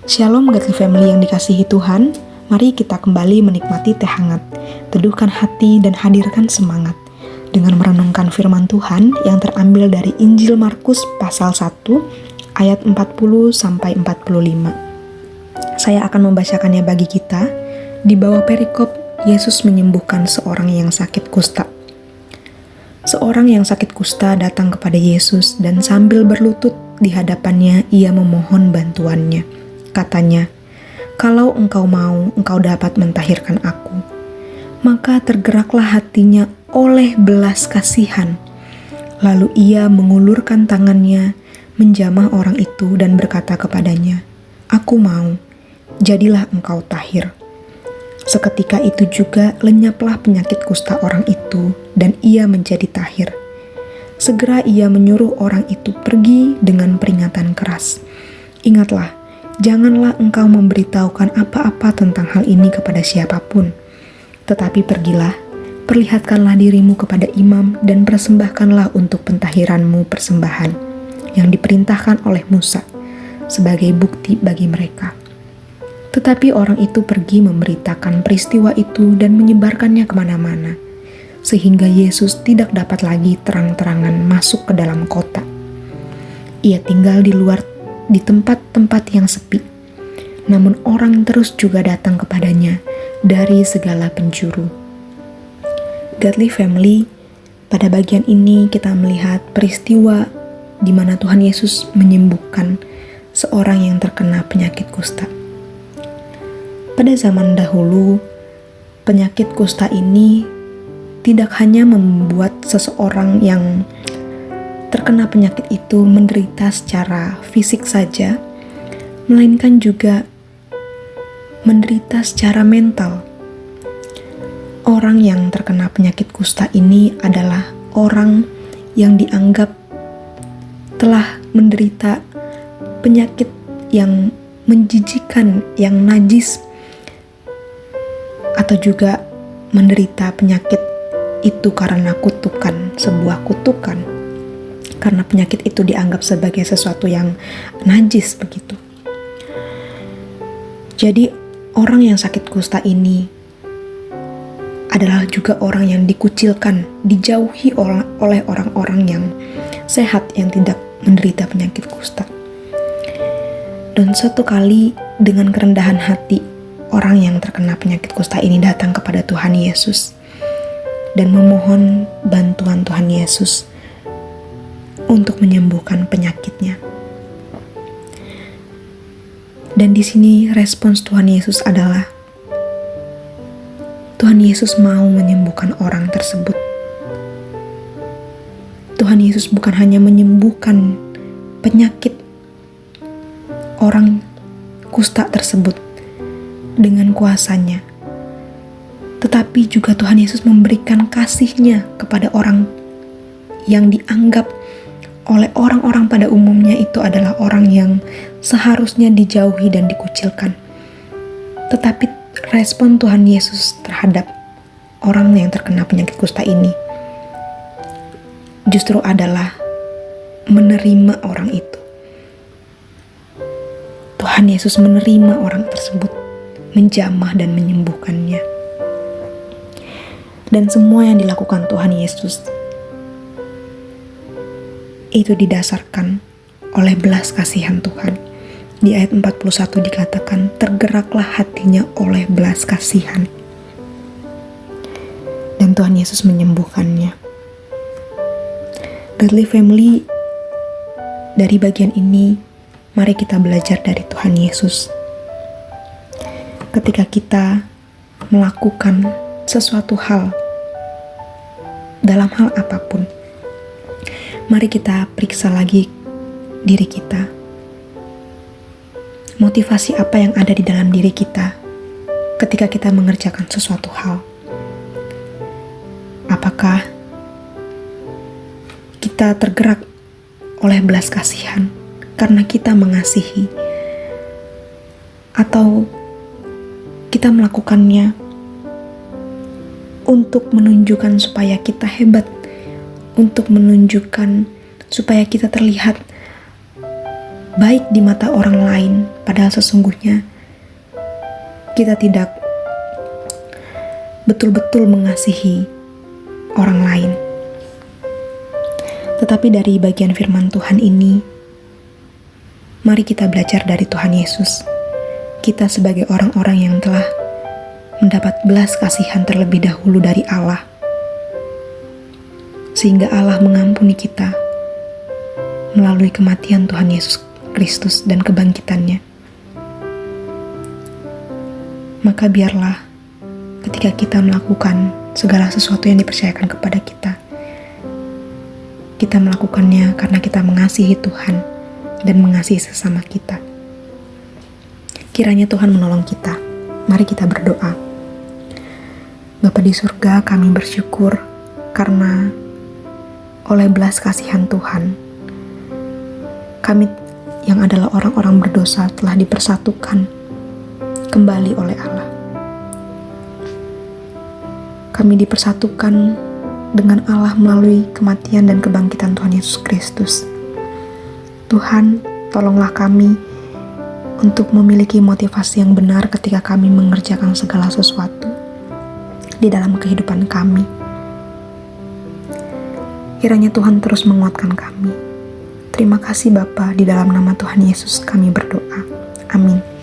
Shalom Godly Family yang dikasihi Tuhan, mari kita kembali menikmati teh hangat, teduhkan hati dan hadirkan semangat dengan merenungkan firman Tuhan yang terambil dari Injil Markus pasal 1 ayat 40-45. Saya akan membacakannya bagi kita. Di bawah perikop, Yesus menyembuhkan seorang yang sakit kusta. Seorang yang sakit kusta datang kepada Yesus dan sambil berlutut di hadapannya ia memohon bantuannya. Katanya, "Kalau engkau mau, engkau dapat mentahirkan aku." Maka tergeraklah hatinya oleh belas kasihan. Lalu ia mengulurkan tangannya, menjamah orang itu dan berkata kepadanya, "Aku mau, jadilah engkau tahir." Seketika itu juga lenyaplah penyakit kusta orang itu dan ia menjadi tahir. Segera ia menyuruh orang itu pergi dengan peringatan keras. "Ingatlah, janganlah engkau memberitahukan apa-apa tentang hal ini kepada siapapun. Tetapi pergilah, perlihatkanlah dirimu kepada imam dan persembahkanlah untuk pentahiranmu persembahan yang diperintahkan oleh Musa sebagai bukti bagi mereka." Tetapi orang itu pergi memberitakan peristiwa itu dan menyebarkannya kemana-mana, sehingga Yesus tidak dapat lagi terang-terangan masuk ke dalam kota. Ia tinggal di luar di tempat-tempat yang sepi. Namun orang terus juga datang kepadanya dari segala penjuru. Godly Family, pada bagian ini kita melihat peristiwa di mana Tuhan Yesus menyembuhkan seorang yang terkena penyakit kusta. Pada zaman dahulu, penyakit kusta ini tidak hanya membuat seseorang yang terkena penyakit itu menderita secara fisik saja, melainkan juga menderita secara mental. Orang yang terkena penyakit kusta ini adalah orang yang dianggap telah menderita penyakit yang menjijikan, yang najis, atau juga menderita penyakit itu karena kutukan, sebuah kutukan. Karena penyakit itu dianggap sebagai sesuatu yang najis begitu. Jadi orang yang sakit kusta ini adalah juga orang yang dikucilkan, dijauhi oleh orang-orang yang sehat yang tidak menderita penyakit kusta. Dan suatu kali dengan kerendahan hati, orang yang terkena penyakit kusta ini datang kepada Tuhan Yesus dan memohon bantuan Tuhan Yesus untuk menyembuhkan penyakitnya. Dan di sini respons Tuhan Yesus adalah Tuhan Yesus mau menyembuhkan orang tersebut. Tuhan Yesus bukan hanya menyembuhkan penyakit orang kusta tersebut dengan kuasanya, tetapi juga Tuhan Yesus memberikan kasih-Nya kepada orang yang dianggap oleh orang-orang pada umumnya itu adalah orang yang seharusnya dijauhi dan dikucilkan. Tetapi respon Tuhan Yesus terhadap orang yang terkena penyakit kusta ini justru adalah menerima orang itu. Tuhan Yesus menerima orang tersebut, menjamah dan menyembuhkannya. Dan semua yang dilakukan Tuhan Yesus itu didasarkan oleh belas kasihan Tuhan. Di ayat 41 dikatakan, tergeraklah hatinya oleh belas kasihan. Dan Tuhan Yesus menyembuhkannya. Godly Family, dari bagian ini, mari kita belajar dari Tuhan Yesus. Ketika kita melakukan sesuatu hal, dalam hal apapun, mari kita periksa lagi diri kita. Motivasi apa yang ada di dalam diri kita ketika kita mengerjakan sesuatu hal? Apakah kita tergerak oleh belas kasihan karena kita mengasihi? Atau kita melakukannya untuk menunjukkan supaya kita hebat, untuk menunjukkan supaya kita terlihat baik di mata orang lain, padahal sesungguhnya kita tidak betul-betul mengasihi orang lain. Tetapi dari bagian firman Tuhan ini, mari kita belajar dari Tuhan Yesus. Kita sebagai orang-orang yang telah mendapat belas kasihan terlebih dahulu dari Allah, sehingga Allah mengampuni kita melalui kematian Tuhan Yesus Kristus dan kebangkitannya. Maka biarlah ketika kita melakukan segala sesuatu yang dipercayakan kepada kita, kita melakukannya karena kita mengasihi Tuhan dan mengasihi sesama kita. Kiranya Tuhan menolong kita. Mari kita berdoa. Bapa di surga, kami bersyukur karena oleh belas kasihan Tuhan, kami yang adalah orang-orang berdosa telah dipersatukan kembali oleh Allah. Kami dipersatukan dengan Allah melalui kematian dan kebangkitan Tuhan Yesus Kristus. Tuhan, tolonglah kami untuk memiliki motivasi yang benar ketika kami mengerjakan segala sesuatu di dalam kehidupan kami. Kiranya Tuhan terus menguatkan kami. Terima kasih Bapa, di dalam nama Tuhan Yesus kami berdoa. Amin.